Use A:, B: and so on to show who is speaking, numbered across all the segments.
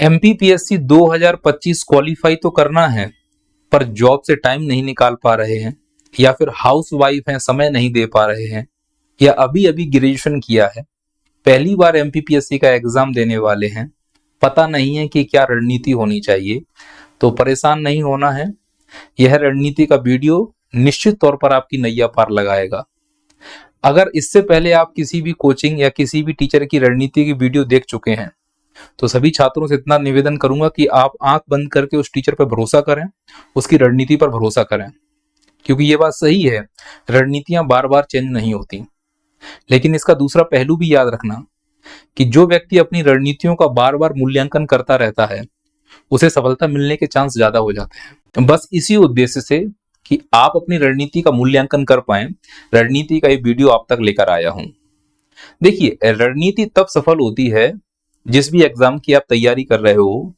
A: MPPSC 2025 qualify तो करना है, पर जॉब से टाइम नहीं निकाल पा रहे हैं, या फिर हाउस वाइफ हैं, समय नहीं दे पा रहे हैं, या अभी अभी ग्रेजुएशन किया है, पहली बार एमपीपीएससी का एग्जाम देने वाले हैं, पता नहीं है कि क्या रणनीति होनी चाहिए, तो परेशान नहीं होना है। यह रणनीति का वीडियो निश्चित तौर पर आपकी नैया पार लगाएगा। अगर इससे पहले आप किसी भी कोचिंग या किसी भी टीचर की रणनीति की वीडियो देख चुके हैं, तो सभी छात्रों से इतना निवेदन करूंगा कि आप आंख बंद करके उस टीचर पर भरोसा करें, उसकी रणनीति पर भरोसा करें, क्योंकि ये बात सही है, रणनीतियां बार बार चेंज नहीं होती। लेकिन इसका दूसरा पहलू भी याद रखना कि जो व्यक्ति अपनी रणनीतियों का बार बार मूल्यांकन करता रहता है, उसे सफलता मिलने के चांस ज्यादा हो जाते हैं। बस इसी उद्देश्य से कि आप अपनी रणनीति का मूल्यांकन कर पाए, रणनीति का ये वीडियो आप तक लेकर आया हूं। देखिए, रणनीति तब सफल होती है जिस भी एग्जाम की आप तैयारी कर रहे हो,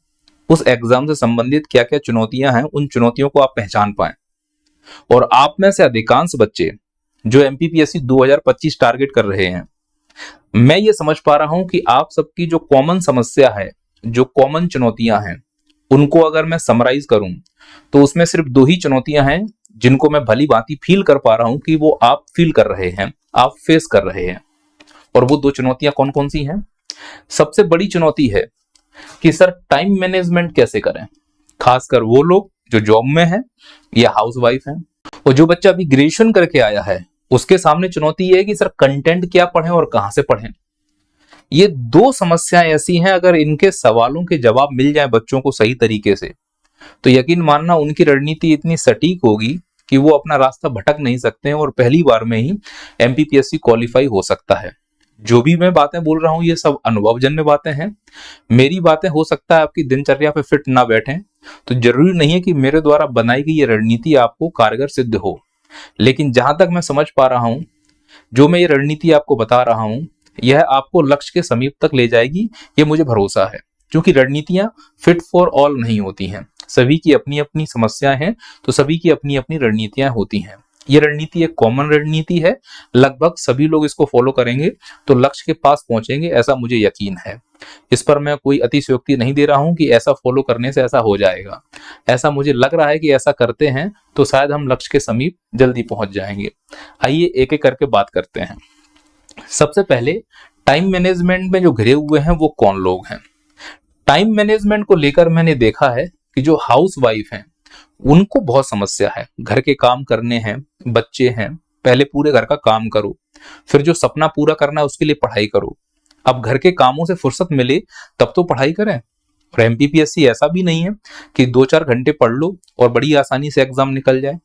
A: उस एग्जाम से संबंधित क्या क्या चुनौतियां हैं, उन चुनौतियों को आप पहचान पाएं। और आप में से अधिकांश बच्चे जो एमपीपीएससी 2025 टारगेट कर रहे हैं, मैं ये समझ पा रहा हूं कि आप सबकी जो कॉमन समस्या है, जो कॉमन चुनौतियां हैं, उनको अगर मैं समराइज करूं तो उसमें सिर्फ 2 ही चुनौतियां हैं जिनको मैं भली भांति फील कर पा रहा हूं कि वो आप फील कर रहे हैं, आप फेस कर रहे हैं। और वो 2 चुनौतियां कौन कौन सी हैं? सबसे बड़ी चुनौती है कि सर टाइम मैनेजमेंट कैसे करें, खासकर वो लोग जो जॉब में हैं या हाउस वाइफ हैं। और जो बच्चा अभी ग्रेजुएशन करके आया है, उसके सामने चुनौती ये है कि सर कंटेंट क्या पढ़ें और कहां से पढ़ें। ये 2 समस्याएं ऐसी हैं, अगर इनके सवालों के जवाब मिल जाए बच्चों को सही तरीके से, तो यकीन मानना उनकी रणनीति इतनी सटीक होगी कि वो अपना रास्ता भटक नहीं सकते हैं और पहली बार में ही एमपीपीएससी क्वालिफाई हो सकता है। जो भी मैं बातें बोल रहा हूं, ये सब अनुभवजन्य बातें हैं। मेरी बातें हो सकता है आपकी दिनचर्या पे फिट ना बैठें, तो जरूरी नहीं है कि मेरे द्वारा बनाई गई ये रणनीति आपको कारगर सिद्ध हो। लेकिन जहां तक मैं समझ पा रहा हूं, जो मैं ये रणनीति आपको बता रहा हूं, यह आपको लक्ष्य के समीप तक ले जाएगी, ये मुझे भरोसा है। क्योंकि रणनीतियां फिट फॉर ऑल नहीं होती हैं, सभी की अपनी अपनी समस्याएं हैं, तो सभी की अपनी अपनी रणनीतियां होती हैं। ये रणनीति एक कॉमन रणनीति है, लगभग सभी लोग इसको फॉलो करेंगे तो लक्ष्य के पास पहुंचेंगे, ऐसा मुझे यकीन है। इस पर मैं कोई अतिशयोक्ति नहीं दे रहा हूं कि ऐसा फॉलो करने से ऐसा हो जाएगा। ऐसा मुझे लग रहा है कि ऐसा करते हैं तो शायद हम लक्ष्य के समीप जल्दी पहुंच जाएंगे। आइए एक एक करके बात करते हैं। सबसे पहले, टाइम मैनेजमेंट में जो घिरे हुए हैं वो कौन लोग हैं? टाइम मैनेजमेंट को लेकर मैंने देखा है कि जो हाउस वाइफ हैं उनको बहुत समस्या है। घर के काम करने हैं, बच्चे हैं, पहले पूरे घर का काम करो, फिर जो सपना पूरा करना है उसके लिए पढ़ाई करो। अब घर के कामों से फुर्सत मिले तब तो पढ़ाई करें। और एमपीपीएससी ऐसा भी नहीं है कि 2-4 घंटे पढ़ लो और बड़ी आसानी से एग्जाम निकल जाए।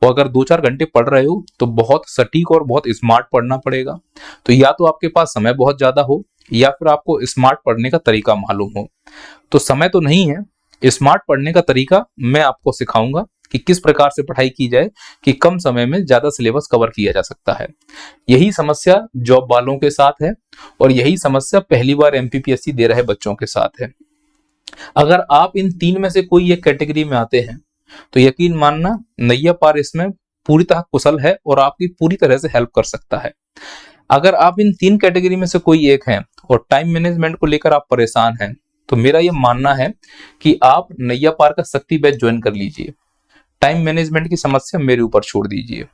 A: और अगर 2-4 घंटे पढ़ रहे हो तो बहुत सटीक और बहुत स्मार्ट पढ़ना पड़ेगा। तो या तो आपके पास समय बहुत ज्यादा हो, या फिर आपको स्मार्ट पढ़ने का तरीका मालूम हो। तो समय तो नहीं है, स्मार्ट पढ़ने का तरीका मैं आपको सिखाऊंगा कि किस प्रकार से पढ़ाई की जाए कि कम समय में ज्यादा सिलेबस कवर किया जा सकता है। यही समस्या जॉब वालों के साथ है और यही समस्या पहली बार एमपीपीएससी दे रहे बच्चों के साथ है। अगर आप इन 3 में से कोई एक कैटेगरी में आते हैं तो यकीन मानना नैया पार इसमें पूरी तरह कुशल है और आपकी पूरी तरह से हेल्प कर सकता है। अगर आप इन 3 कैटेगरी में से कोई एक हैं और टाइम मैनेजमेंट को लेकर आप परेशान हैं, तो मेरा यह मानना है कि आप नैया पार का शक्ति बैच ज्वाइन कर लीजिए। टाइम मैनेजमेंट की समस्या मेरे ऊपर छोड़ दीजिए।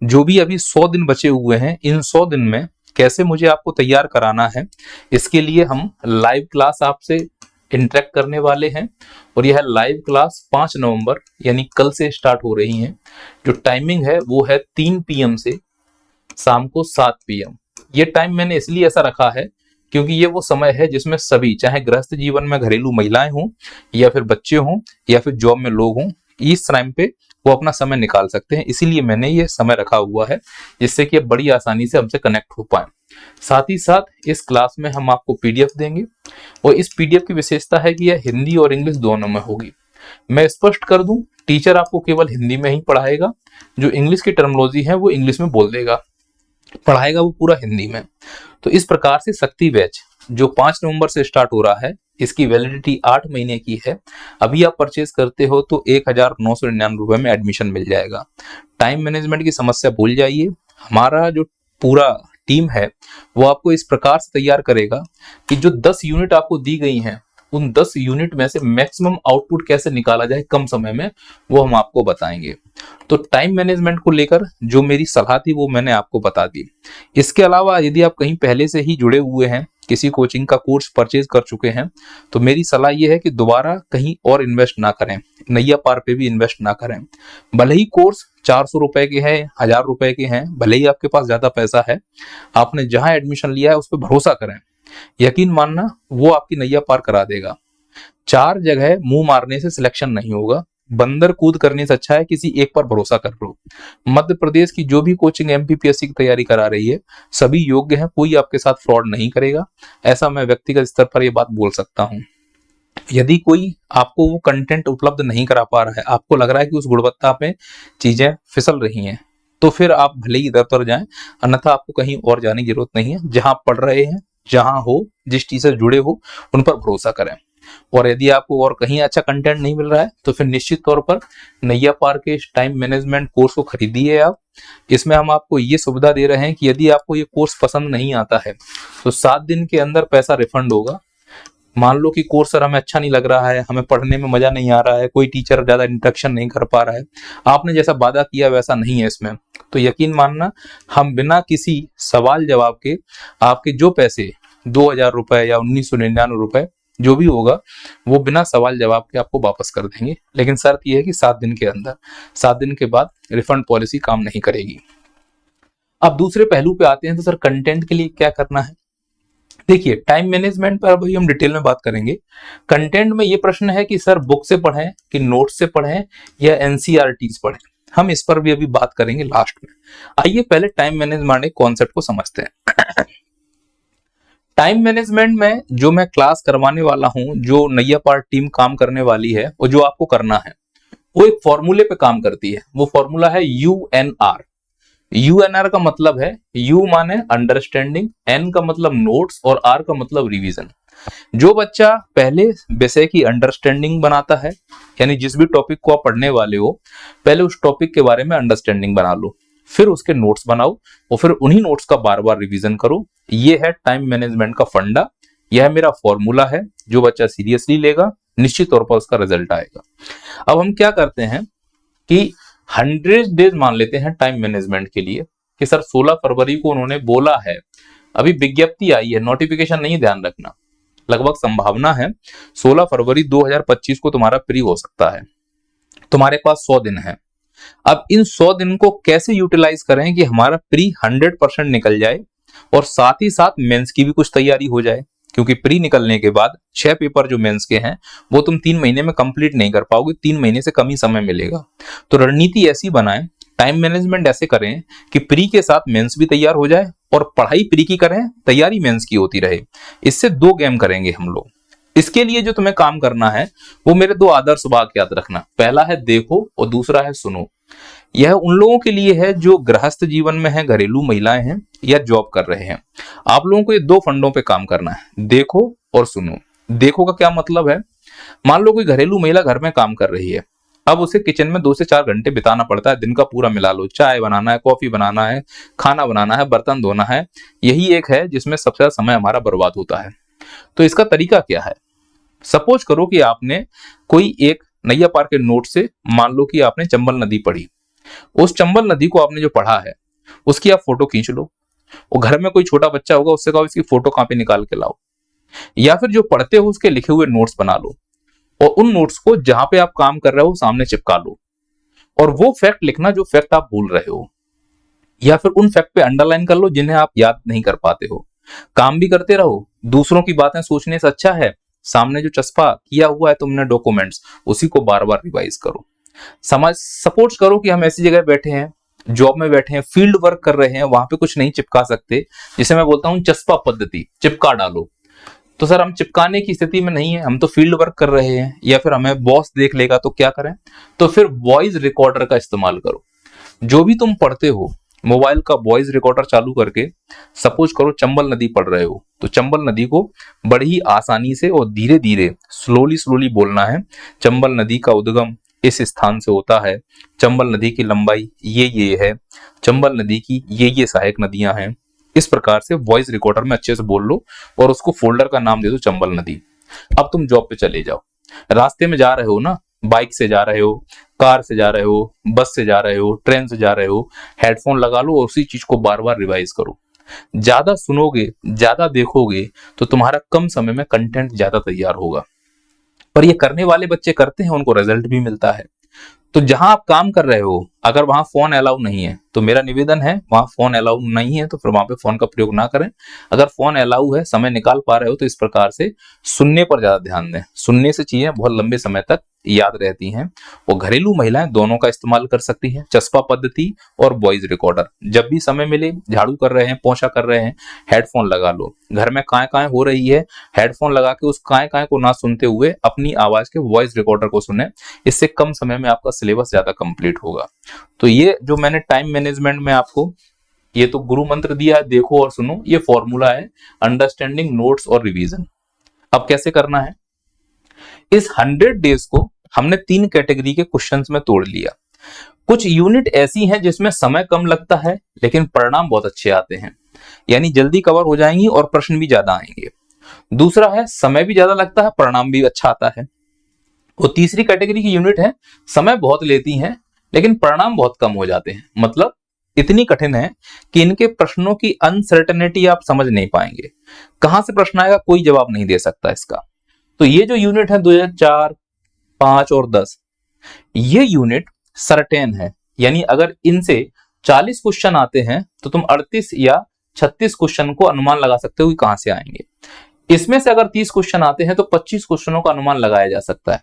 A: जो भी अभी 100 दिन बचे हुए हैं, इन 100 दिन में कैसे मुझे आपको तैयार कराना है, इसके लिए हम लाइव क्लास आपसे इंटरेक्ट करने वाले हैं। और यह लाइव क्लास 5 नवंबर यानी कल से स्टार्ट हो रही है। जो टाइमिंग है वो है 3 PM से शाम को 7 PM। ये टाइम मैंने इसलिए ऐसा रखा है क्योंकि ये वो समय है जिसमें सभी, चाहे गृहस्थ जीवन में घरेलू महिलाएं हों या फिर बच्चे हों या फिर जॉब में लोग हों, इस टाइम पे वो अपना समय निकाल सकते हैं। इसीलिए मैंने ये समय रखा हुआ है, जिससे कि बड़ी आसानी से हमसे कनेक्ट हो पाए। साथ ही साथ इस क्लास में हम आपको पीडीएफ देंगे और इस पीडीएफ की विशेषता है कि यह हिंदी और इंग्लिश दोनों में होगी। मैं स्पष्ट कर दूं, टीचर आपको केवल हिंदी में ही पढ़ाएगा, जो इंग्लिश की टर्मिनोलॉजी है वो इंग्लिश में बोल देगा, पढ़ाएगा वो पूरा हिंदी में। तो इस प्रकार से शक्ति बैच जो 5 नवंबर से स्टार्ट हो रहा है, इसकी वैलिडिटी 8 महीने की है। अभी आप परचेज करते हो तो 1999 रुपए में एडमिशन मिल जाएगा। टाइम मैनेजमेंट की समस्या भूल जाइए। हमारा जो पूरा टीम है वो आपको इस प्रकार से तैयार करेगा कि जो 10 यूनिट आपको दी गई हैं उन 10 यूनिट में से मैक्सिमम आउटपुट कैसे निकाला जाए कम समय में, वो हम आपको बताएंगे। तो टाइम मैनेजमेंट को लेकर जो मेरी सलाह थी वो मैंने आपको बता दी। इसके अलावा यदि आप कहीं पहले से ही जुड़े हुए हैं, किसी कोचिंग का कोर्स परचेज कर चुके हैं, तो मेरी सलाह ये है कि दोबारा कहीं और इन्वेस्ट ना करें, नैया पार पे भी इन्वेस्ट ना करें। भले ही कोर्स 400 रुपए के हैं, 1000 रुपए के हैं, भले ही आपके पास ज्यादा पैसा है, आपने जहां एडमिशन लिया है उस पर भरोसा करें। यकीन मानना वो आपकी नैया पार करा देगा। 4 जगह मुंह मारने से सिलेक्शन नहीं होगा। बंदर कूद करने से अच्छा है किसी एक पर भरोसा कर लो। मध्य प्रदेश की जो भी कोचिंग एमपीपीएससी की तैयारी करा रही है, सभी योग्य हैं, कोई आपके साथ फ्रॉड नहीं करेगा, ऐसा मैं व्यक्तिगत स्तर पर ये बात बोल सकता हूं। यदि कोई आपको वो कंटेंट उपलब्ध नहीं करा पा रहा है, आपको लग रहा है कि उस गुणवत्ता पे चीजें फिसल रही हैं, तो फिर आप भले ही इधर उधर जाएं, अन्यथा आपको कहीं और जाने की जरूरत नहीं है। जहां पढ़ रहे हैं, जहां हो, जिस चीज से जुड़े हो, उन पर भरोसा करें। और यदि आपको और कहीं अच्छा कंटेंट नहीं मिल रहा है, तो फिर निश्चित तौर पर नैया पार के इस टाइम मैनेजमेंट कोर्स को खरीदिए आप। इसमें हम आपको ये सुविधा दे रहे हैं कि यदि आपको ये कोर्स पसंद नहीं आता है, तो 7 दिन के अंदर पैसा रिफंड होगा। मान लो कि कोर्स सर हमें अच्छा नहीं लग रहा है, हमें पढ़ने में मजा नहीं आ रहा है, कोई टीचर ज्यादा इंटरेक्शन नहीं कर पा रहा है, आपने जैसा वादा किया वैसा नहीं है इसमें, तो यकीन मानना हम बिना किसी सवाल जवाब के आपके जो पैसे 2000 रुपए या 1999 रुपए जो भी होगा, वो बिना सवाल जवाब के आपको वापस कर देंगे। लेकिन शर्त यह है कि 7 दिन के अंदर, 7 दिन के बाद रिफंड पॉलिसी काम नहीं करेगी। अब दूसरे पहलू पे आते हैं, तो सर कंटेंट के लिए क्या करना है। देखिए, टाइम मैनेजमेंट पर अभी हम डिटेल में बात करेंगे। कंटेंट में ये प्रश्न है कि सर बुक से पढ़ें कि नोट से पढ़ें या एनसीईआरटी पढ़ें, हम इस पर भी अभी बात करेंगे लास्ट में। आइए पहले टाइम मैनेजमेंट के कॉन्सेप्ट को समझते हैं। टाइम मैनेजमेंट में जो मैं क्लास करवाने वाला हूं, जो नैया पार टीम काम करने वाली है, और जो आपको करना है, वो एक फॉर्मूले पे काम करती है। वो फॉर्मूला है यूएनआर। यूएनआर का मतलब है, यू माने अंडरस्टैंडिंग, एन का मतलब नोट्स और आर का मतलब रिवीजन। जो बच्चा पहले विषय की अंडरस्टैंडिंग बनाता है, यानी जिस भी टॉपिक को आप पढ़ने वाले हो, पहले उस टॉपिक के बारे में अंडरस्टैंडिंग बना लो, फिर उसके नोट्स बनाओ और फिर उन्हीं नोट्स का बार बार रिवीजन करो। ये है टाइम मैनेजमेंट का फंडा, यह मेरा फॉर्मूला है। जो बच्चा सीरियसली लेगा, निश्चित तौर पर उसका रिजल्ट आएगा। अब हम क्या करते हैं कि 100 डेज मान लेते हैं टाइम मैनेजमेंट के लिए, कि सर 16 फरवरी को उन्होंने बोला है, अभी विज्ञप्ति आई है, नोटिफिकेशन नहीं, ध्यान रखना, लगभग संभावना है 16 फरवरी 2025 को तुम्हारा प्री हो सकता है। तुम्हारे पास 100 दिन है। अब इन 100 दिन को कैसे यूटिलाइज करें कि हमारा प्री 100% निकल जाए और साथ ही साथ मेंस की भी कुछ तैयारी हो जाए, क्योंकि प्री निकलने के बाद 6 पेपर जो मेंस के हैं वो तुम 3 महीने में कंप्लीट नहीं कर पाओगे, 3 महीने से कम ही समय मिलेगा। तो रणनीति ऐसी बनाएं, टाइम मैनेजमेंट ऐसे करें कि प्री के साथ मेंस भी तैयार हो जाए और पढ़ाई प्री की करें, तैयारी मेंस की होती रहे। इससे 2 गेम करेंगे हम लोग। इसके लिए जो तुम्हें काम करना है, वो मेरे 2 आदर्श वाक्य याद रखना। पहला है देखो और दूसरा है सुनो। यह उन लोगों के लिए है जो गृहस्थ जीवन में है, घरेलू महिलाएं हैं या जॉब कर रहे हैं। आप लोगों को ये 2 फंडों पे काम करना है, देखो और सुनो। देखो का क्या मतलब है, मान लो कोई घरेलू महिला घर में काम कर रही है, अब उसे किचन में 2 से 4 घंटे बिताना पड़ता है, दिन का पूरा मिला लो, चाय बनाना है, कॉफी बनाना है, खाना बनाना है, बर्तन धोना है, यही एक है जिसमें सबसे ज्यादा समय हमारा बर्बाद होता है। तो इसका तरीका क्या है, सपोज करो कि आपने कोई एक नैया पार के नोट से, मान लो कि आपने चंबल नदी पढ़ी, उस चंबल नदी को आपने जो पढ़ा है उसकी आप फोटो खींच लो, और घर में कोई छोटा बच्चा होगा उससे कहो इसकी फोटो कॉपी निकाल के लाओ, या फिर जो पढ़ते हो उसके लिखे हुए नोट्स बना लो और उन नोट्स को जहां पे आप काम कर रहे हो सामने चिपका लो, और वो फैक्ट लिखना जो फैक्ट आप भूल रहे हो, या फिर उन फैक्ट पे अंडरलाइन कर लो जिन्हें आप याद नहीं कर पाते हो। काम भी करते रहो, दूसरों की बातें सोचने से अच्छा है सामने जो चस्पा किया हुआ है तुमने डॉक्यूमेंट्स, उसी को बार बार रिवाइज करो। समझ सपोर्ट करो कि हम ऐसी जगह बैठे हैं, जॉब में बैठे हैं, फील्ड वर्क कर रहे हैं, वहां पे कुछ नहीं चिपका सकते, जिसे मैं बोलता हूं चस्पा पद्धति, चिपका डालो। तो सर हम चिपकाने की स्थिति में नहीं है, हम तो फील्ड वर्क कर रहे हैं, या फिर हमें बॉस देख लेगा, तो क्या करें, तो फिर वॉइस रिकॉर्डर का इस्तेमाल करो। जो भी तुम पढ़ते हो, मोबाइल का वॉइस रिकॉर्डर चालू करके, सपोज करो चंबल नदी पढ़ रहे हो, तो चंबल नदी को बड़ी ही आसानी से और धीरे धीरे स्लोली बोलना है। चंबल नदी का उद्गम इस स्थान से होता है, चंबल नदी की लंबाई ये है, चंबल नदी की ये सहायक नदियां हैं। इस प्रकार से वॉइस रिकॉर्डर में अच्छे से बोल लो और उसको फोल्डर का नाम दे दो चंबल नदी। अब तुम जॉब पे चले जाओ, रास्ते में जा रहे हो ना, बाइक से जा रहे हो, कार से जा रहे हो, बस से जा रहे हो, ट्रेन से जा रहे हो, हेडफोन लगा लो और उसी चीज को बार बार रिवाइज करो। ज्यादा सुनोगे, ज्यादा देखोगे तो तुम्हारा कम समय में कंटेंट ज्यादा तैयार होगा। पर ये करने वाले बच्चे करते हैं, उनको रिजल्ट भी मिलता है। तो जहां आप काम कर रहे हो अगर वहां फोन अलाउ नहीं है तो मेरा निवेदन है, वहां फोन अलाउ नहीं है तो फिर वहां पे फोन का प्रयोग ना करें। अगर फोन अलाउ है, समय निकाल पा रहे हो तो इस प्रकार से सुनने पर ज्यादा ध्यान दें। सुनने से चीजें बहुत लंबे समय तक याद रहती हैं। और घरेलू महिलाएं दोनों का इस्तेमाल कर सकती हैं, चस्पा पद्धति और वॉइस रिकॉर्डर। जब भी समय मिले, झाड़ू कर रहे हैं, पोछा कर रहे हैं, हेडफोन लगा लो। घर में काय काय हो रही है, हेडफोन लगा के उस काय काय को ना सुनते हुए अपनी आवाज के वॉइस रिकॉर्डर को सुने। इससे कम समय में आपका सिलेबस ज्यादा कंप्लीट होगा। तो ये जो मैंने टाइम मैनेजमेंट में आपको ये तो गुरु मंत्र दिया है, देखो और सुनो, ये फॉर्मूला है अंडरस्टैंडिंग, नोट्स और रिवीजन। अब कैसे करना है, इस 100 डेज को हमने 3 कैटेगरी के क्वेश्चंस में तोड़ लिया। कुछ यूनिट ऐसी हैं जिसमें समय कम लगता है लेकिन परिणाम बहुत अच्छे आते हैं, यानी जल्दी कवर हो जाएंगी और प्रश्न भी ज्यादा आएंगे। दूसरा है समय भी ज्यादा लगता है, परिणाम भी अच्छा आता है। और तीसरी कैटेगरी की यूनिट है समय बहुत लेती हैं लेकिन परिणाम बहुत कम हो जाते हैं, मतलब इतनी कठिन है कि इनके प्रश्नों की अनसर्टेनिटी आप समझ नहीं पाएंगे। कहां से प्रश्न आएगा कोई जवाब नहीं दे सकता इसका। तो ये जो यूनिट है 2004, 5 और 10, ये यूनिट सर्टेन है, यानी अगर इनसे 40 क्वेश्चन आते हैं तो तुम 38 या 36 क्वेश्चन को अनुमान लगा सकते हो कि कहां से आएंगे। इसमें से अगर 30 क्वेश्चन आते हैं तो 25 क्वेश्चनों का अनुमान लगाया जा सकता है।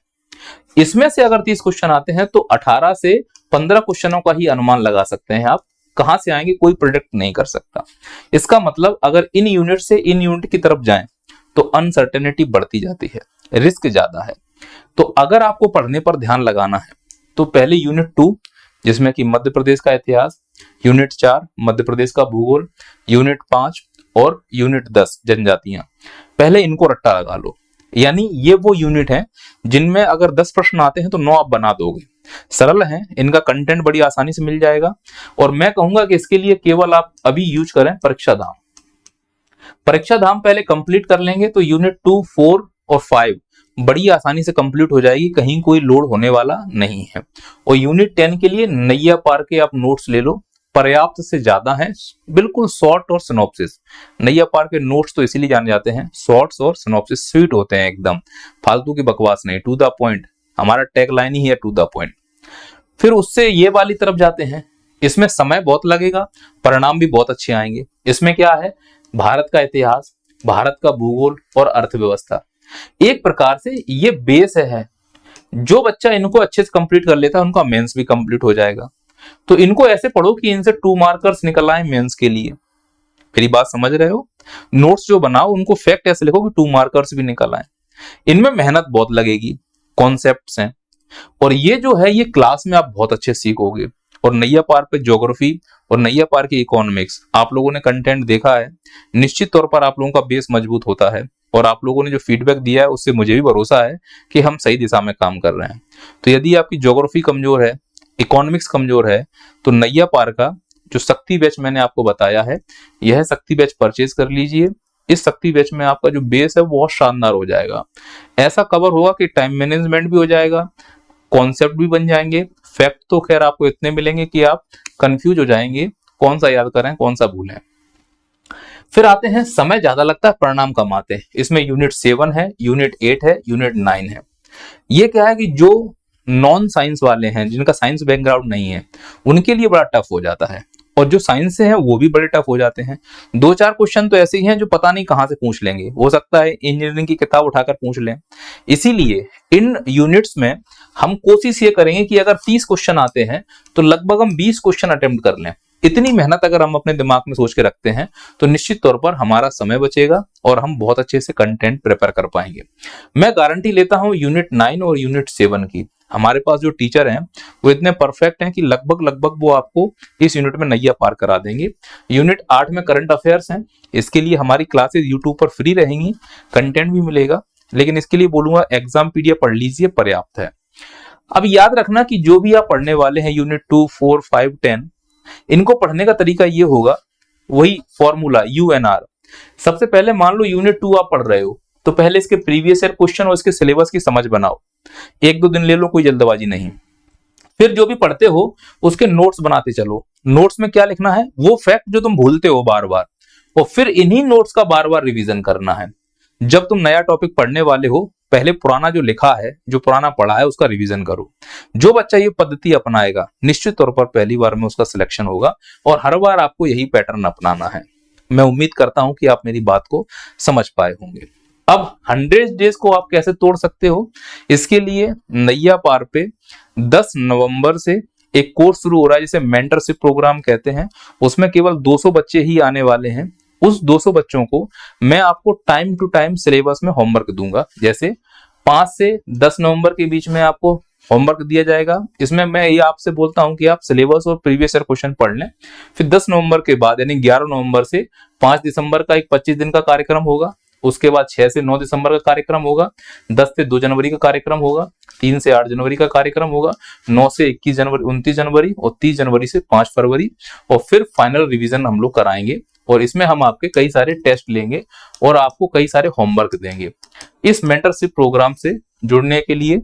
A: इसमें से अगर 30 क्वेश्चन आते हैं तो 18 से 15 क्वेश्चनों का ही अनुमान लगा सकते हैं आप, कहां से आएंगे कोई प्रेडिक्ट नहीं कर सकता। इसका मतलब अगर इन यूनिट से इन यूनिट की तरफ जाएं तो अनसर्टेनिटी बढ़ती जाती है, रिस्क ज्यादा है। तो अगर आपको पढ़ने पर ध्यान लगाना है तो पहले यूनिट 2 जिसमें कि मध्य प्रदेश का इतिहास, यूनिट 4 मध्य प्रदेश का भूगोल, यूनिट 5 और यूनिट 10 जनजातियां, पहले इनको रट्टा लगा लो। यानी ये वो यूनिट है जिनमें अगर 10 प्रश्न आते हैं तो 9 आप बना दोगे। सरल है, इनका कंटेंट बड़ी आसानी से मिल जाएगा। और मैं कहूंगा कि इसके लिए केवल आप अभी यूज करें परीक्षा धाम। परीक्षा धाम पहले कंप्लीट कर लेंगे तो यूनिट 2, 4 और 5 बड़ी आसानी से कंप्लीट हो जाएगी, कहीं कोई लोड होने वाला नहीं है। और यूनिट 10 के लिए नैया पार के आप नोट्स ले लो, पर्याप्त से ज्यादा है, बिल्कुल शॉर्ट और सिनॉप्सिस। नैया पार के नोट्स तो इसीलिए जाने जाते हैं, शॉर्ट्स और सिनॉप्सिस स्वीट होते हैं, एकदम फालतू की बकवास नहीं, टू द पॉइंट। हमारा टैग लाइन ही है टू द पॉइंट। फिर उससे ये वाली तरफ जाते हैं, इसमें समय बहुत लगेगा, परिणाम भी बहुत अच्छे आएंगे। इसमें क्या है, भारत का इतिहास, भारत का भूगोल और अर्थव्यवस्था। एक प्रकार से ये बेस है। जो बच्चा इनको अच्छे से कंप्लीट कर लेता है उनका मेंस भी कंप्लीट हो जाएगा। तो इनको ऐसे पढ़ो कि इनसे 2 मार्कर्स निकल आए मेंस के लिए। मेरी बात समझ रहे हो? नोट्स जो बनाओ उनको फैक्ट ऐसे लिखो कि 2 मार्कर्स भी निकल आए। इनमें मेहनत बहुत लगेगी, कॉन्सेप्ट्स हैं, और ये जो है ये क्लास में आप बहुत अच्छे सीखोगे। और नैया पार पे ज्योग्राफी और नैया पार की इकोनॉमिक्स आप लोगों ने कंटेंट देखा है, निश्चित तौर पर आप लोगों का बेस मजबूत होता है। और आप लोगों ने जो फीडबैक दिया है उससे मुझे भी भरोसा है कि हम सही दिशा में काम कर रहे हैं। तो यदि आपकी ज्योग्राफी कमजोर है, इकोनॉमिक्स कमजोर है, तो नैया पार का जो शक्ति बैच मैंने आपको बताया है, यह शक्ति बैच परचेज कर लीजिए। इस शक्ति बैच में आपका जो बेस है वो बहुत शानदार हो जाएगा। ऐसा कवर होगा कि टाइम मैनेजमेंट भी हो जाएगा, कॉन्सेप्ट भी बन जाएंगे। फैक्ट तो खैर आपको इतने मिलेंगे कि आप कंफ्यूज हो जाएंगे, कौन सा याद करें कौन सा भूलें। फिर आते हैं समय ज्यादा लगता है परिणाम कम आते हैं। इसमें यूनिट 7 है, यूनिट 8 है, यूनिट 9 है। ये क्या है कि जो नॉन साइंस वाले हैं, जिनका साइंस बैकग्राउंड नहीं है, उनके लिए बड़ा टफ हो जाता है। और जो साइंस से हैं वो भी बड़े टफ हो जाते हैं। 2-4 क्वेश्चन तो ऐसे ही हैं जो पता नहीं कहां से पूछ लेंगे, हो सकता है इंजीनियरिंग की किताब उठाकर पूछ लें। इसीलिए इन यूनिट्स में हम कोशिश ये करेंगे कि अगर 30 क्वेश्चन आते हैं तो लगभग हम 20 क्वेश्चन अटेम्प्ट कर लें। इतनी मेहनत अगर हम अपने दिमाग में सोच के रखते हैं तो निश्चित तौर पर हमारा समय बचेगा और हम बहुत अच्छे से कंटेंट प्रिपेयर कर पाएंगे। मैं गारंटी लेता हूं यूनिट 9 और यूनिट 7 की। हमारे पास जो टीचर हैं वो इतने परफेक्ट हैं कि लगभग वो आपको इस यूनिट में नैया पार करा देंगे। यूनिट 8 में करंट अफेयर्स हैं, इसके लिए हमारी क्लासेस यूट्यूब पर फ्री रहेंगी, कंटेंट भी मिलेगा, लेकिन इसके लिए बोलूंगा एग्जाम पीडीएफ पढ़ लीजिए, पर्याप्त है। अब याद रखना कि जो भी आप पढ़ने वाले हैं यूनिट 2, 4, 5, 10, इनको पढ़ने का तरीका ये होगा, वही फॉर्मूला UNR। सबसे पहले मान लो यूनिट 2 आप पढ़ रहे हो तो पहले इसके प्रीवियस ईयर क्वेश्चन और इसके सिलेबस की समझ बनाओ, 1-2 दिन ले लो, कोई जल्दबाजी नहीं। फिर जो भी पढ़ते हो उसके नोट्स बनाते चलो। नोट्स में क्या लिखना है, वो फैक्ट जो तुम भूलते हो बार बार, और फिर इन्हीं नोट्स का बार बार रिवीजन करना है। जब तुम नया टॉपिक पढ़ने वाले हो, पहले पुराना जो लिखा है, जो पुराना पढ़ा है, उसका रिवीजन करो। जो बच्चा ये पद्धति अपनाएगा, निश्चित तौर पर पहली बार में उसका सिलेक्शन होगा, और हर बार आपको यही पैटर्न अपनाना है। मैं उम्मीद करता हूं कि आप मेरी बात को समझ पाए होंगे। अब 100 डेज को आप कैसे तोड़ सकते हो, इसके लिए नैया पार पे 10 नवंबर से एक कोर्स शुरू हो रहा है जिसे मेंटरशिप प्रोग्राम कहते हैं। उसमें केवल 200 बच्चे ही आने वाले हैं। उस 200 बच्चों को मैं आपको टाइम टू टाइम सिलेबस में होमवर्क दूंगा। जैसे 5 से 10 नवंबर के बीच में आपको होमवर्क दिया जाएगा। इसमें मैं ये आपसे बोलता हूं कि आप सिलेबस और प्रीवियस ईयर क्वेश्चन पढ़ लें। फिर 10 नवंबर के बाद यानी 11 नवंबर से 5 दिसंबर का एक 25 दिन का कार्यक्रम होगा। उसके बाद 6 से 9 दिसंबर का कार्यक्रम होगा, 10 से 2 जनवरी का कार्यक्रम होगा, 3 से 8 जनवरी का कार्यक्रम होगा, 9 से 21 जनवरी, 29 जनवरी और 30 जनवरी से 5 फरवरी, और फिर फाइनल रिवीजन हम लोग कराएंगे। और इसमें हम आपके कई सारे टेस्ट लेंगे और आपको कई सारे होमवर्क देंगे। इस मेंटरशिप प्रोग्राम से जुड़ने के लिए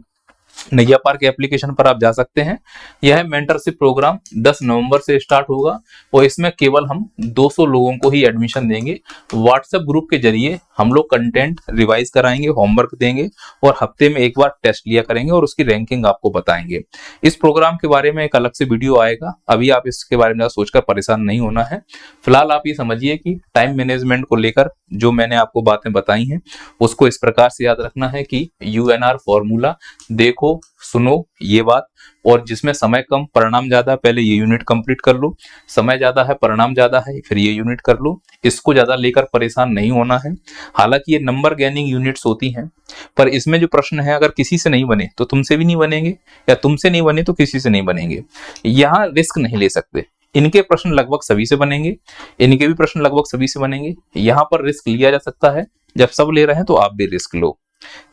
A: नैया पार के एप्लीकेशन पर आप जा सकते हैं। यह मेंटरशिप प्रोग्राम 10 नवंबर से स्टार्ट होगा और इसमें केवल हम 200 लोगों को ही एडमिशन देंगे। व्हाट्सएप ग्रुप के जरिए हम लोग कंटेंट रिवाइज कराएंगे, होमवर्क देंगे और हफ्ते में एक बार टेस्ट लिया करेंगे और उसकी रैंकिंग आपको बताएंगे। इस प्रोग्राम के बारे में एक अलग से वीडियो आएगा, अभी आप इसके बारे में सोचकर परेशान नहीं होना है। फिलहाल आप ये समझिए कि टाइम मैनेजमेंट को लेकर जो मैंने आपको बातें बताई हैं उसको इस प्रकार से याद रखना है कि UNR फॉर्मूला देखो, सुनो ये बात, और जिसमें समय कम परिणाम ज्यादा, पहले ये यूनिट कंप्लीट कर लो। समय ज्यादा है परिणाम ज्यादा है, फिर ये यूनिट कर लो। इसको ज्यादा लेकर परेशान नहीं होना है। हालांकि ये नंबर गेनिंग यूनिट्स होती हैं, पर इसमें जो प्रश्न है अगर किसी से नहीं बने तो तुमसे भी नहीं बनेंगे, या तुमसे नहीं बने तो किसी से नहीं बनेंगे। यहाँ रिस्क नहीं ले सकते। इनके प्रश्न लगभग सभी से बनेंगे, इनके भी प्रश्न लगभग सभी से बनेंगे। यहाँ पर रिस्क लिया जा सकता है, जब सब ले रहे हैं तो आप भी रिस्क लो।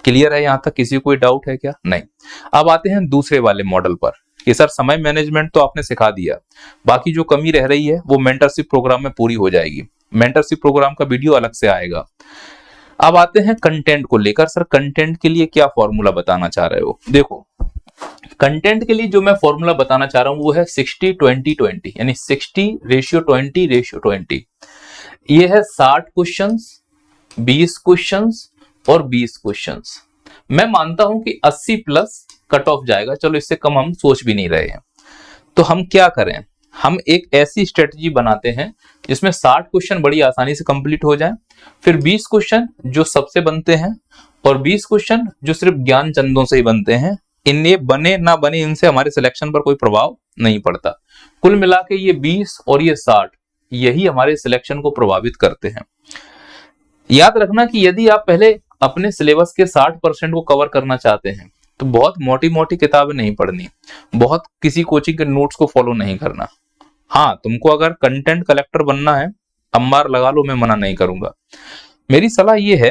A: क्लियर है? यहां तक किसी को कोई डाउट है क्या? नहीं। अब आते हैं दूसरे वाले मॉडल पर कि सर समय मैनेजमेंट तो आपने सिखा दिया, बाकी जो कमी रह रही है वो मेंटरशिप प्रोग्राम में पूरी हो जाएगी। मेंटरशिप प्रोग्राम का वीडियो अलग से आएगा। अब आते हैं कंटेंट को लेकर। सर कंटेंट के लिए क्या फॉर्मूला बताना चाह रहे हो? देखो, कंटेंट के लिए जो मैं फॉर्मूला बताना चाह रहा हूं वो है 60-20-20, यानी 60:20:20। ये है 60 क्वेश्चंस, 20 क्वेश्चंस और 20 क्वेश्चंस। मैं मानता हूं कि 80 प्लस कट ऑफ जाएगा, चलो इससे कम हम सोच भी नहीं रहे हैं। तो हम क्या करें, हम एक ऐसी स्ट्रेटजी बनाते हैं जिसमें 60 क्वेश्चन बड़ी आसानी से कंप्लीट हो जाए, फिर 20 क्वेश्चन जो सबसे बनते हैं और 20 क्वेश्चन जो सिर्फ ज्ञान चंदों से ही बनते हैं। इन्हें बने ना बने इनसे हमारे सिलेक्शन पर कोई प्रभाव नहीं पड़ता। कुल मिला के ये 20 और ये 60 यही हमारे सिलेक्शन को प्रभावित करते हैं। याद रखना कि यदि आप पहले अपने सिलेबस के 60% को कवर करना चाहते हैं तो बहुत मोटी मोटी किताबें नहीं पढ़नी, बहुत किसी कोचिंग के नोट्स को फॉलो नहीं करना। हाँ, तुमको अगर कंटेंट कलेक्टर बनना है, अंबार लगा लो, मैं मना नहीं करूंगा। मेरी सलाह ये है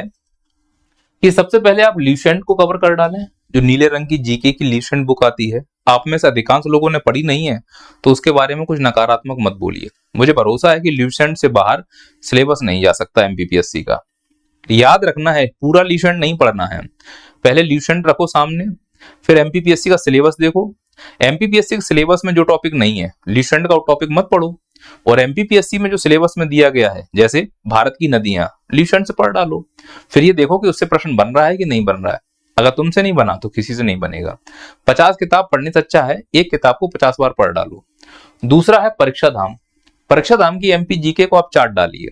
A: कि सबसे पहले आप ल्यूसेंट को कवर कर डालें। जो नीले रंग की जीके की ल्यूसेंट बुक आती है, आप में से अधिकांश लोगों ने पढ़ी नहीं है तो उसके बारे में कुछ नकारात्मक मत बोलिए। मुझे भरोसा है कि ल्यूसेंट से बाहर सिलेबस नहीं जा सकता एमपीपीएससी का। याद रखना है, पूरा ल्यूसेंट नहीं पढ़ना है। पहले ल्यूसेंट रखो सामने, फिर एमपीपीएससी का सिलेबस देखो। एमपीपीएससी के सिलेबस में जो टॉपिक नहीं है, ल्यूसेंट का टॉपिक मत पढ़ो। और एमपीपीएससी में जो सिलेबस में दिया गया है, जैसे भारत की नदियां, ल्यूसेंट से पढ़ डालो। फिर ये देखो कि उससे प्रश्न बन रहा है कि नहीं बन रहा है। अगर तुमसे नहीं बना तो किसी से नहीं बनेगा। 50 किताब पढ़ने से अच्छा है एक किताब को 50 बार पढ़ डालो। दूसरा है परीक्षा धाम। परीक्षा धाम की एमपी जीके को आप चार्ट डालिए।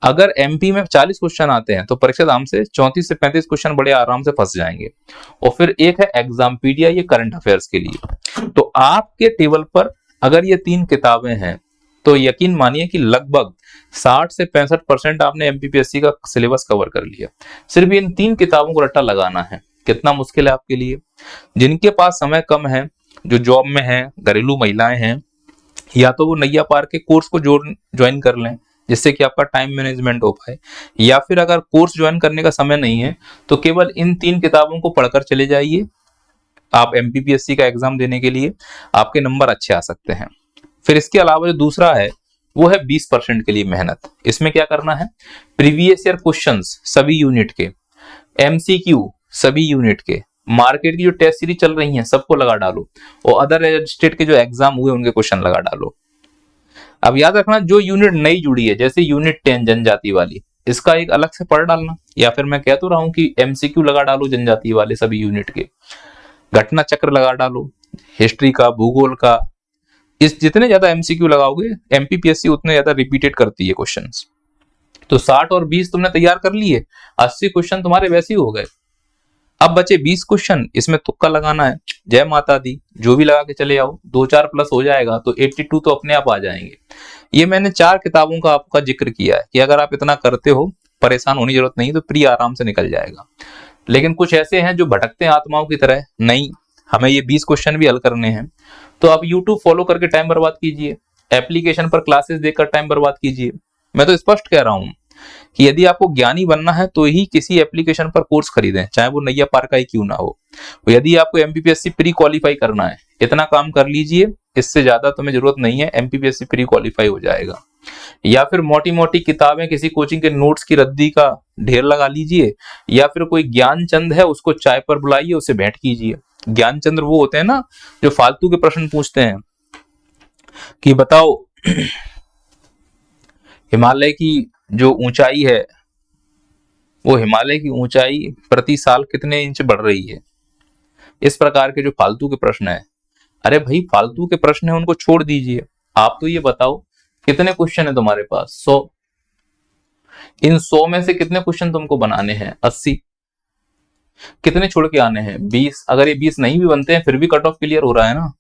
A: अगर एमपी में 40 क्वेश्चन आते हैं तो परीक्षा धाम से 34 से 35 क्वेश्चन बड़े आराम से फंस जाएंगे। और फिर एक है एग्जामपीडिया, ये करंट अफेयर्स के लिए। तो आपके टेबल पर अगर ये 3 किताबें हैं तो यकीन मानिए कि लगभग 60 से 65% आपने एमपीपीएससी का सिलेबस कवर कर लिया। सिर्फ इन 3 किताबों को रट्टा लगाना है। कितना मुश्किल है आपके लिए? जिनके पास समय कम है, जो जॉब में है, घरेलू महिलाएं हैं, या तो वो नैया पार के कोर्स को ज्वाइन कर लें जिससे कि आपका टाइम मैनेजमेंट हो पाए, या फिर अगर कोर्स ज्वाइन करने का समय नहीं है तो केवल इन 3 किताबों को पढ़कर चले जाइए। आप एमपीपीएससी का एग्जाम देने के लिए आपके नंबर अच्छे आ सकते हैं। फिर इसके अलावा जो दूसरा है वो है 20% के लिए मेहनत। इसमें क्या करना है, प्रीवियस ईयर क्वेश्चंस सभी यूनिट के एमसीक्यू सभी यूनिट के, मार्केट की जो टेस्ट सीरीज चल रही है सबको लगा डालो, और अदर स्टेट के जो एग्जाम हुए उनके क्वेश्चन लगा डालो। अब याद रखना जो यूनिट नई जुड़ी है, जैसे यूनिट 10 जनजाति वाली, इसका एक अलग से पढ़ डालना, या फिर मैं कह तो रहा हूं कि एमसीक्यू लगा डालो जनजाति वाले सभी यूनिट के, घटना चक्र लगा डालो, हिस्ट्री का, भूगोल का। इस जितने ज्यादा एमसीक्यू लगाओगे एमपीपीएससी उतने ज्यादा रिपीटेड करती है क्वेश्चंस। तो 60 और 20 तुमने तैयार कर लिए, 80 क्वेश्चन तुम्हारे वैसे ही हो गए। अब बचे 20 क्वेश्चन, इसमें तुक्का लगाना है, जय माता दी जो भी लगा के चले आओ, 2-4 प्लस हो जाएगा तो 82 तो अपने आप आ जाएंगे। ये मैंने 4 किताबों का आपका जिक्र किया है कि अगर आप इतना करते हो, परेशान होने की जरूरत नहीं, तो प्री आराम से निकल जाएगा। लेकिन कुछ ऐसे हैं जो भटकते हैं आत्माओं की तरह, नहीं हमें ये 20 क्वेश्चन भी हल करने हैं, तो आप यूट्यूब फॉलो करके टाइम बर्बाद कीजिए, एप्लीकेशन पर क्लासेस देखकर टाइम बर्बाद कीजिए। मैं तो स्पष्ट कह रहा हूं कि यदि आपको ज्ञानी बनना है तो ही किसी एप्लीकेशन पर कोर्स खरीदें, चाहे वो नैया पार का ही क्यों ना हो। यदि आपको एमपीपीएससी प्री क्वालिफाई करना है, इतना काम कर लीजिए, इससे ज्यादा तुम्हें जरूरत नहीं है, एमपीपीएससी प्री क्वालिफाई हो जाएगा। या फिर मोटी मोटी किताबें, किसी कोचिंग के नोट्स की रद्दी का ढेर लगा लीजिए, या फिर कोई ज्ञानचंद है उसको चाय पर बुलाइए, उससे भेंट कीजिए। ज्ञानचंद्र वो होते हैं ना जो फालतू के प्रश्न पूछते हैं कि बताओ हिमालय की जो ऊंचाई है, वो हिमालय की ऊंचाई प्रति साल कितने इंच बढ़ रही है। इस प्रकार के जो फालतू के प्रश्न है, अरे भाई फालतू के प्रश्न है उनको छोड़ दीजिए। आप तो ये बताओ कितने क्वेश्चन है तुम्हारे पास, 100। इन 100 में से कितने क्वेश्चन तुमको बनाने हैं, 80। कितने छोड़ के आने हैं, 20। अगर ये 20 नहीं भी बनते हैं फिर भी कट ऑफ क्लियर हो रहा है ना।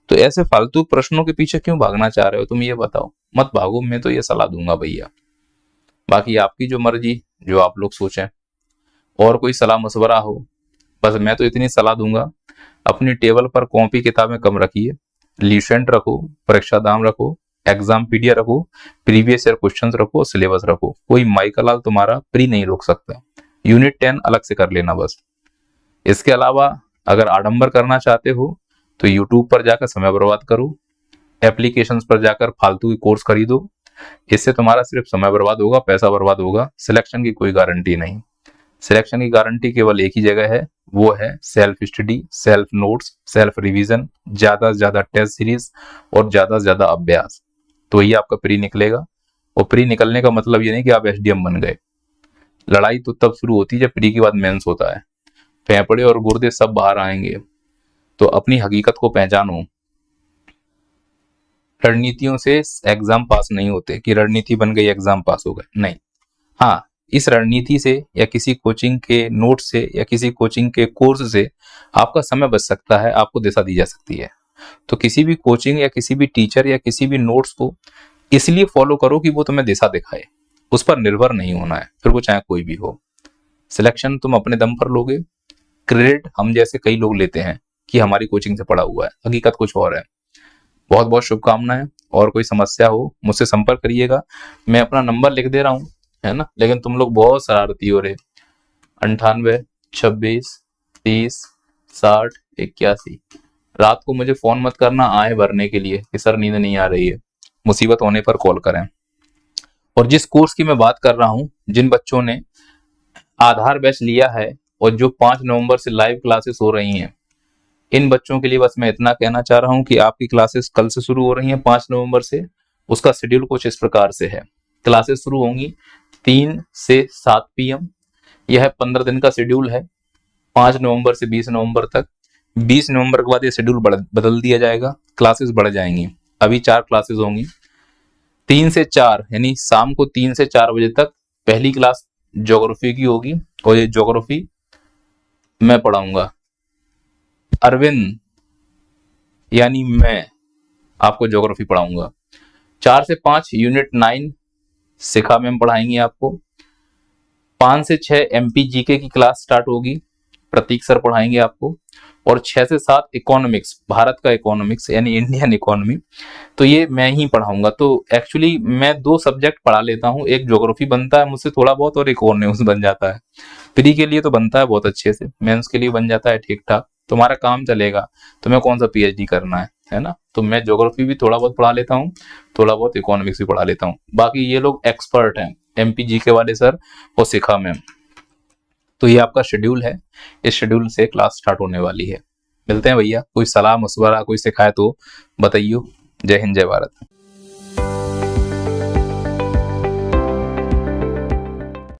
A: तो ऐसे फालतू प्रश्नों के पीछे क्यों भागना चाह रहे हो तुम, ये बताओ। मत भागो, मैं तो ये सलाह दूंगा भैया। बाकी आपकी जो मर्जी, जो आप लोग सोचें, और कोई सलाह मशवरा हो, बस मैं तो इतनी सलाह दूंगा, अपनी टेबल पर कॉपी किताबें कम रखिए, ल्यूसेंट रखो, परीक्षा दाम रखो, एग्जाम पीडीएफ रखो, प्रीवियस ईयर क्वेश्चंस रखो, सिलेबस रखो। कोई माइकलाल तुम्हारा प्री नहीं रोक सकता। यूनिट 10 अलग से कर लेना बस। इसके अलावा अगर आडंबर करना चाहते हो तो यूट्यूब पर जाकर समय बर्बाद करो, एप्लीकेशंस पर जाकर फालतू की कोर्स खरीदो, इससे तुम्हारा सिर्फ समय बर्बाद होगा, पैसा बर्बाद होगा। सिलेक्शन की कोई गारंटी नहीं। सिलेक्शन की गारंटी केवल एक ही जगह है, वो है self study, self notes, self revision, ज्यादा से ज्यादा टेस्ट सीरीज और ज्यादा से ज्यादा अभ्यास। तो ये आपका प्री निकलेगा। और प्री निकलने का मतलब ये नहीं कि आप एसडीएम बन गए। लड़ाई तो तब शुरू होती है जब प्री के बाद मेंस होता है, फेफड़े और गुर्दे सब बाहर आएंगे। तो अपनी हकीकत को पहचानो। रणनीतियों से एग्जाम पास नहीं होते कि रणनीति बन गई एग्जाम पास हो गए, नहीं। हाँ, इस रणनीति से या किसी कोचिंग के नोट से या किसी कोचिंग के कोर्स से आपका समय बच सकता है, आपको दिशा दी जा सकती है। तो किसी भी कोचिंग या किसी भी टीचर या किसी भी नोट्स को इसलिए फॉलो करो कि वो तुम्हें दिशा दिखाए, उस पर निर्भर नहीं होना है, फिर वो चाहे कोई भी हो। सिलेक्शन तुम अपने दम पर लोगे, क्रेडिट हम जैसे कई लोग लेते हैं कि हमारी कोचिंग से पढ़ा हुआ है, हकीकत कुछ और है। बहुत बहुत शुभकामनाएं, और कोई समस्या हो मुझसे संपर्क करिएगा। मैं अपना नंबर लिख दे रहा हूँ, है ना, लेकिन तुम लोग बहुत शरारती हो रहे। 98 26 30 60 81। रात को मुझे फोन मत करना आए भरने के लिए कि सर नींद नहीं आ रही है, मुसीबत होने पर कॉल करें। और जिस कोर्स की मैं बात कर रहा हूँ, जिन बच्चों ने आधार बैच लिया है और जो 5 नवंबर से लाइव क्लासेस हो रही हैं, इन बच्चों के लिए बस मैं इतना कहना चाह रहा हूं कि आपकी क्लासेस कल से शुरू हो रही हैं 5 नवंबर से। उसका शेड्यूल कुछ इस प्रकार से है। क्लासेस शुरू होंगी 3 से 7 PM। यह 15 दिन का शेड्यूल है, 5 नवंबर से 20 नवंबर तक। 20 नवंबर के बाद ये शेड्यूल बदल दिया जाएगा, क्लासेस बढ़ जाएंगी। अभी 4 क्लासेस होंगी, 3 से 4 यानी शाम को 3 से 4 बजे तक। पहली क्लास ज्योग्राफी की होगी और ये ज्योग्राफी मैं पढ़ाऊंगा। अरविंद यानी मैं आपको ज्योग्राफी पढ़ाऊंगा। 4 से 5 यूनिट 9 शिखा मैम पढ़ाएंगे आपको। 5 से 6 MP GK की क्लास स्टार्ट होगी, प्रतीक सर पढ़ाएंगे आपको। और 6 से 7 इकोनॉमिक्स, भारत का इकोनॉमिक्स यानी इंडियन इकोनॉमी, तो ये मैं ही पढ़ाऊंगा। तो एक्चुअली मैं 2 सब्जेक्ट पढ़ा लेता हूँ, एक ज्योग्राफी बनता है मुझसे थोड़ा बहुत और एक और न्यूज बन जाता है। प्री के लिए तो बनता है बहुत अच्छे से, मेंस के लिए बन जाता है ठीक ठाक। तुम्हारा काम चलेगा, तुम्हें कौन सा PhD करना है ना। तो मैं ज्योग्राफी भी थोड़ा बहुत पढ़ा लेता हूँ, थोड़ा बहुत इकोनॉमिक्स भी पढ़ा लेता हूँ। बाकी ये लोग एक्सपर्ट हैं, MP GK वाले सर और शिखा मैम। तो ये आपका शेड्यूल है, इस शेड्यूल से क्लास स्टार्ट होने वाली है। मिलते हैं भैया, कोई सलाह मशवरा कोई सिखाए तो बताइए। जय हिंद जय भारत।